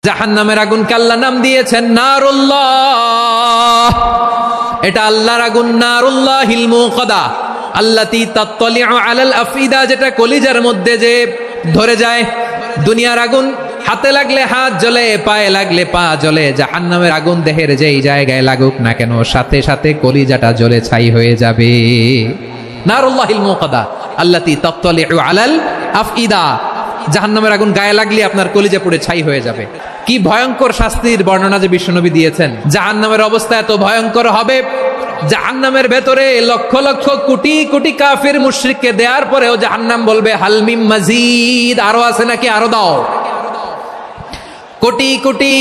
জাহান্নামের আগুনকে আল্লাহ নাম দিয়েছেন নারুল্লাহ। এটা আল্লাহর আগুন, নারুল্লাহিল মুকাদা আল্লাতী তাত্তালিউ আলাল আফইদা, যেটা কলিজার মধ্যে যে ধরে যায়। দুনিয়ার আগুন হাতে লাগলে হাত জ্বলে, পায়ে লাগলে পা জ্বলে। জাহান্নামের আগুন দেহের যেই জায়গায় লাগুক না কেন, সাথে সাথে কলিজাটা জ্বলে ছাই হয়ে যাবে। নারুল্লাহিল মুকাদা আল্লাতী তাত্তালিউ আলাল আফইদা, জাহান্নামের আগুন গায়ে লাগলে আপনার কলিজা পুড়ে ছাই হয়ে যাবে। কি ভয়ঙ্কর শাস্তির বর্ণনা যে বিশ্বনবী দিয়েছেন। জাহান্নামের অবস্থা এত ভয়ঙ্কর হবে, জাহান্নামের ভেতরে লক্ষ লক্ষ কোটি কোটি কাফির মুশরিককে দেওয়ার পরেও জাহান্নাম বলবে হাল মিন মাজিদ, আরো আছে নাকি, আরো দাও। কোটি কোটি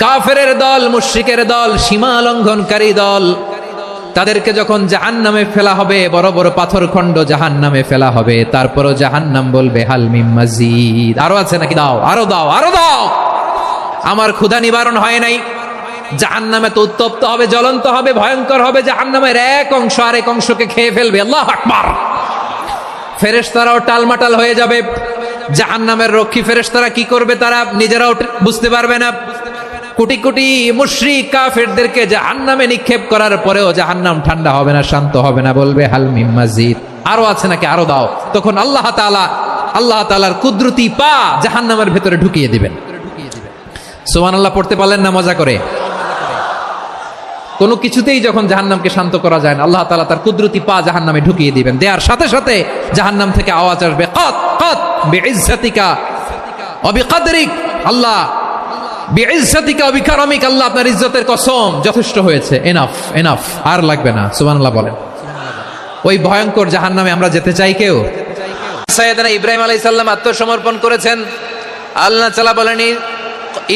কাফেরের দল, মুশরিকের দল, সীমা লঙ্ঘনকারী দল, তাদেরকে যখন জাহান্নামে ফেলা হবে, বড় বড় পাথর খণ্ড জাহান্নামে ফেলা হবে, তারপরও জাহান্নাম বলবে হাল মিন মাজিদ, আরো আছে নাকি, দাও, আরো দাও, আরো দাও। আমার ক্ষুধা নিবারণ হয় নাই। জাহান্নামে তো উত্তপ্ত হবে, জ্বলন্ত হবে, ভয়ঙ্কর হবে। জাহান্নামের এক অংশ আরেক অংশকে খেয়ে ফেলবে। আল্লাহু আকবার। ফেরেশতারাও টালমাটাল হয়ে যাবে। জাহান্নামের রক্ষী ফেরেশতারা কি করবে তারা নিজেরাও বুঝতে পারবে না। কোটি কোটি মুশরিক কাফেরদেরকে জাহান্নামে নিক্ষেপ করার পরেও জাহান্নাম ঠান্ডা হবে না, শান্ত হবে না, বলবে হাল মিন মাজিদ, আরো আছে নাকি, আরো দাও। তখন আল্লাহ তাআলার কুদরতি পা জাহান্নামের ভেতরে ঢুকিয়ে দিবেন। সুবহানাল্লাহ পড়তে পারলেন না মজা করে? কোনো কিছুতেই যখন জাহান্নামকে শান্ত করা যায় না, আল্লাহ তাআলা তার কুদরতি পা জাহান্নামে ঢুকিয়ে দিবেন। দেওয়ার সাথে সাথে জাহান্নাম থেকে আওয়াজ আসবে, কাত কাত বিইজ্জাতিকা ওয়া বিকদরিক, আল্লাহ বিইজ্জাতিকা ওয়া বিকারামিক, আল্লাহ আপনার ইজ্জতের কসম, যথেষ্ট হয়েছে, এনাফ এনাফ, আর লাগবে না। সুবহানাল্লাহ বলেন। ওই ভয়ঙ্কর জাহান্নামে আমরা যেতে চাই কেউ? সাইয়েদনা ইব্রাহিম আলাইহিস সালাম আত্মসমর্পণ করেছেন। আল্লাহ তাআলা বলেন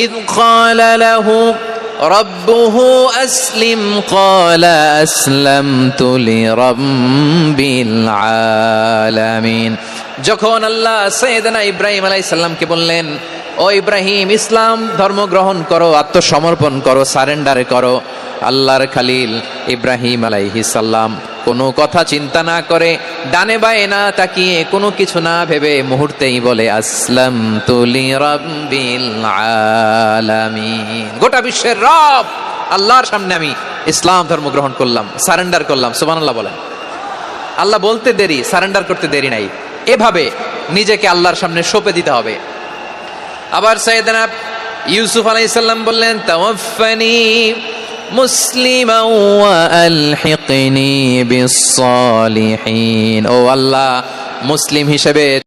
ইয ক্বালা লাহু রাব্বুহু আসলিম ক্বালা আসলামতু লিরাব্বিল আলামিন। যখন আল্লাহ সাইয়েদনা ইব্রাহিম আলাইহিস সালামকে বললেন, ও ইব্রাহিম, ইসলাম ধর্ম গ্রহণ করো, আত্মসমর্পণ করো, সারেন্ডার করো। আল্লাহর খালিল ইব্রাহিম আলাইহিস সালাম কোনো কথা চিন্তা না করে, ডানে বায়ে না তাকিয়ে, কোনো কিছু না ভেবে মুহূর্তেই বলে আসলামতু লিরাব্বিল আলামিন। গোটা বিশ্বের রব আল্লাহর সামনে আমি ইসলাম ধর্ম গ্রহণ করলাম, সারেন্ডার করলাম। সুবহানাল্লাহ বলেন। আল্লাহ বলতে দেরি, সারেন্ডার করতে দেরি নাই। এভাবে নিজেকে আল্লাহর সামনে সঁপে দিতে হবে। আবার সাইয়েদনা ইউসুফ আলাইহিস সালাম বললেন, তাওয়াফফানি মুসলিমান ওয়া আলহিকনি বিস সালিহিন। ও আল্লাহ, মুসলিম হিসেবে